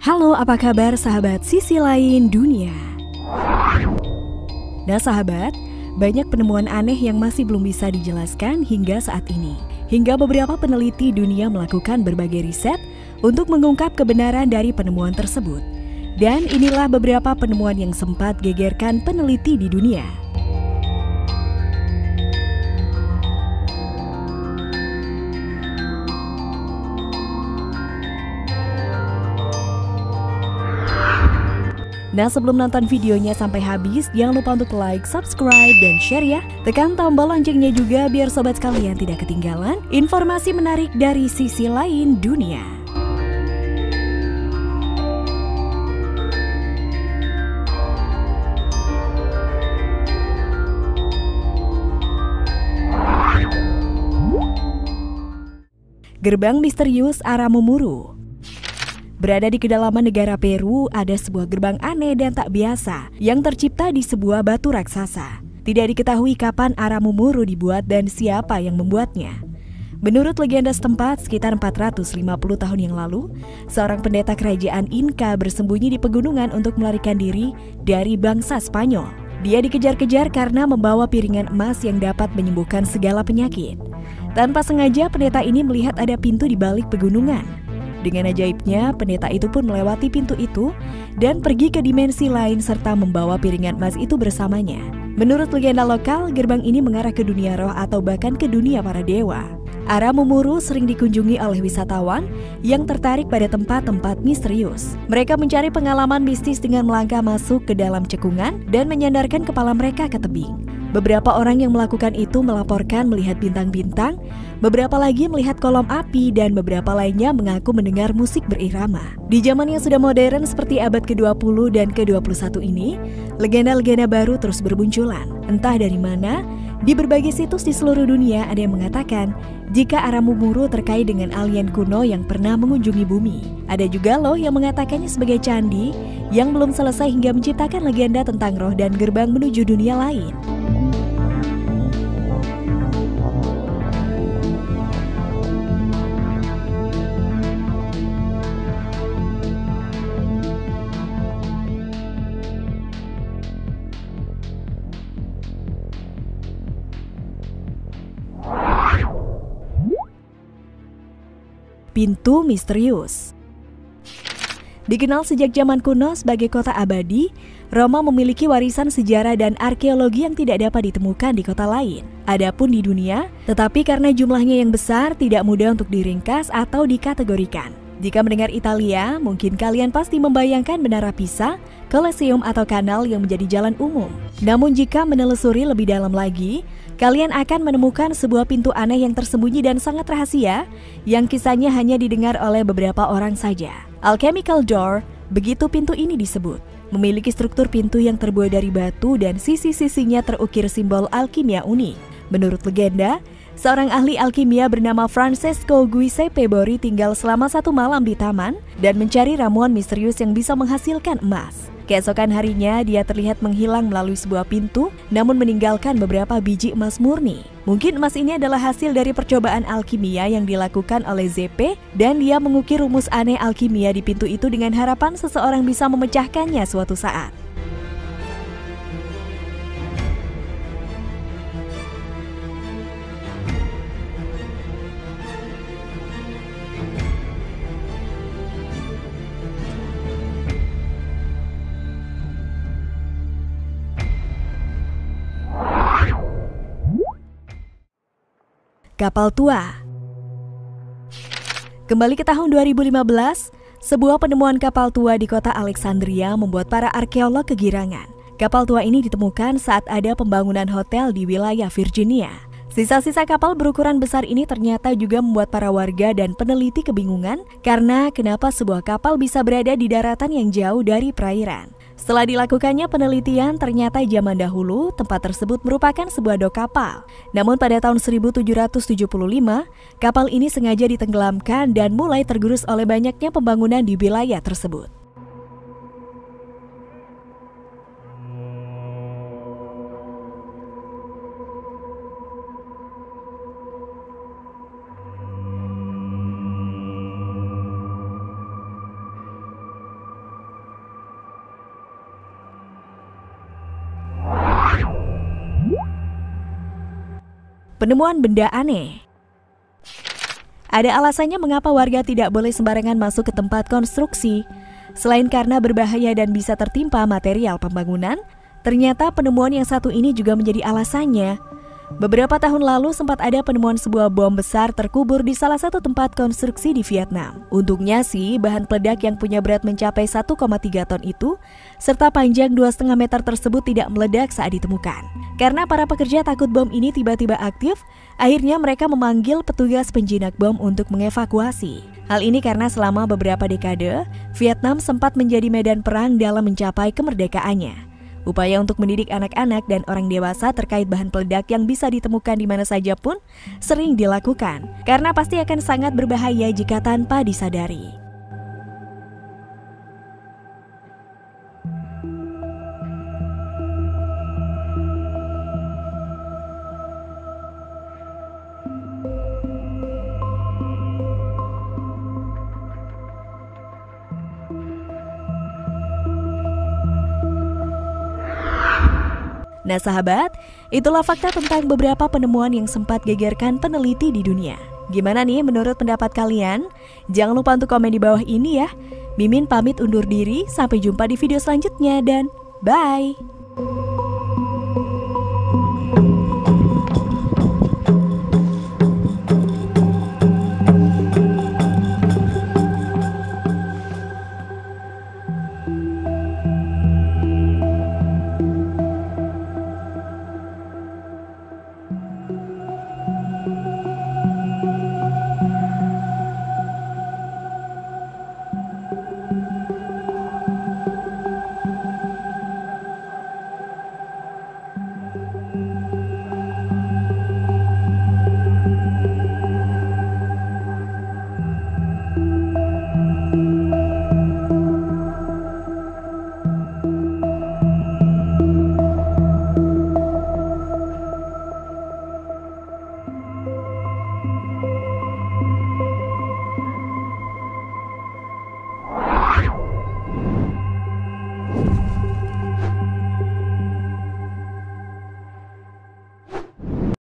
Halo, apa kabar sahabat sisi lain dunia? Nah sahabat, banyak penemuan aneh yang masih belum bisa dijelaskan hingga saat ini. Hingga beberapa peneliti dunia melakukan berbagai riset untuk mengungkap kebenaran dari penemuan tersebut. Dan inilah beberapa penemuan yang sempat gegerkan peneliti di dunia. Nah sebelum nonton videonya sampai habis, jangan lupa untuk like, subscribe, dan share ya. Tekan tombol loncengnya juga biar sobat sekalian tidak ketinggalan informasi menarik dari sisi lain dunia. Gerbang misterius Aramumuru. Berada di kedalaman negara Peru, ada sebuah gerbang aneh dan tak biasa yang tercipta di sebuah batu raksasa. Tidak diketahui kapan Aramumuru dibuat dan siapa yang membuatnya. Menurut legenda setempat, sekitar 450 tahun yang lalu, seorang pendeta kerajaan Inca bersembunyi di pegunungan untuk melarikan diri dari bangsa Spanyol. Dia dikejar-kejar karena membawa piringan emas yang dapat menyembuhkan segala penyakit. Tanpa sengaja, pendeta ini melihat ada pintu di balik pegunungan. Dengan ajaibnya, pendeta itu pun melewati pintu itu dan pergi ke dimensi lain serta membawa piringan emas itu bersamanya. Menurut legenda lokal, gerbang ini mengarah ke dunia roh atau bahkan ke dunia para dewa. Aramumuru sering dikunjungi oleh wisatawan yang tertarik pada tempat-tempat misterius. Mereka mencari pengalaman mistis dengan melangkah masuk ke dalam cekungan dan menyandarkan kepala mereka ke tebing. Beberapa orang yang melakukan itu melaporkan melihat bintang-bintang, beberapa lagi melihat kolom api, dan beberapa lainnya mengaku mendengar musik berirama. Di zaman yang sudah modern seperti abad ke-20 dan ke-21 ini, legenda-legenda baru terus bermunculan. Entah dari mana, di berbagai situs di seluruh dunia ada yang mengatakan jika Aramumuru terkait dengan alien kuno yang pernah mengunjungi bumi. Ada juga loh yang mengatakannya sebagai candi yang belum selesai hingga menciptakan legenda tentang roh dan gerbang menuju dunia lain. Pintu misterius. Dikenal sejak zaman kuno sebagai kota abadi, Roma memiliki warisan sejarah dan arkeologi yang tidak dapat ditemukan di kota lain. Adapun di dunia, tetapi karena jumlahnya yang besar, tidak mudah untuk diringkas atau dikategorikan. Jika mendengar Italia, mungkin kalian pasti membayangkan Menara Pisa, Colosseum atau kanal yang menjadi jalan umum. Namun jika menelusuri lebih dalam lagi, kalian akan menemukan sebuah pintu aneh yang tersembunyi dan sangat rahasia, yang kisahnya hanya didengar oleh beberapa orang saja. Alchemical Door, begitu pintu ini disebut. Memiliki struktur pintu yang terbuat dari batu dan sisi-sisinya terukir simbol alkimia unik. Menurut legenda, seorang ahli alkimia bernama Francesco Giuseppe Borri tinggal selama 1 malam di taman dan mencari ramuan misterius yang bisa menghasilkan emas. Keesokan harinya, dia terlihat menghilang melalui sebuah pintu, namun meninggalkan beberapa biji emas murni. Mungkin emas ini adalah hasil dari percobaan alkimia yang dilakukan oleh ZP, dan dia mengukir rumus aneh alkimia di pintu itu dengan harapan seseorang bisa memecahkannya suatu saat. Kapal tua. Kembali ke tahun 2015, sebuah penemuan kapal tua di kota Alexandria membuat para arkeolog kegirangan. Kapal tua ini ditemukan saat ada pembangunan hotel di wilayah Virginia. Sisa-sisa kapal berukuran besar ini ternyata juga membuat para warga dan peneliti kebingungan karena kenapa sebuah kapal bisa berada di daratan yang jauh dari perairan. Setelah dilakukannya penelitian, ternyata zaman dahulu tempat tersebut merupakan sebuah dok kapal. Namun pada tahun 1775, kapal ini sengaja ditenggelamkan dan mulai tergerus oleh banyaknya pembangunan di wilayah tersebut. Penemuan benda aneh. Ada alasannya mengapa warga tidak boleh sembarangan masuk ke tempat konstruksi. Selain karena berbahaya dan bisa tertimpa material pembangunan, ternyata penemuan yang satu ini juga menjadi alasannya. Beberapa tahun lalu sempat ada penemuan sebuah bom besar terkubur di salah satu tempat konstruksi di Vietnam. Untungnya sih, bahan peledak yang punya berat mencapai 1,3 ton itu, serta panjang 2,5 meter tersebut tidak meledak saat ditemukan. Karena para pekerja takut bom ini tiba-tiba aktif, akhirnya mereka memanggil petugas penjinak bom untuk mengevakuasi. Hal ini karena selama beberapa dekade, Vietnam sempat menjadi medan perang dalam mencapai kemerdekaannya. Upaya untuk mendidik anak-anak dan orang dewasa terkait bahan peledak yang bisa ditemukan di mana saja pun sering dilakukan, karena pasti akan sangat berbahaya jika tanpa disadari. Nah sahabat, itulah fakta tentang beberapa penemuan yang sempat gegerkan peneliti di dunia. Gimana nih menurut pendapat kalian? Jangan lupa untuk komen di bawah ini ya. Mimin pamit undur diri, sampai jumpa di video selanjutnya dan bye!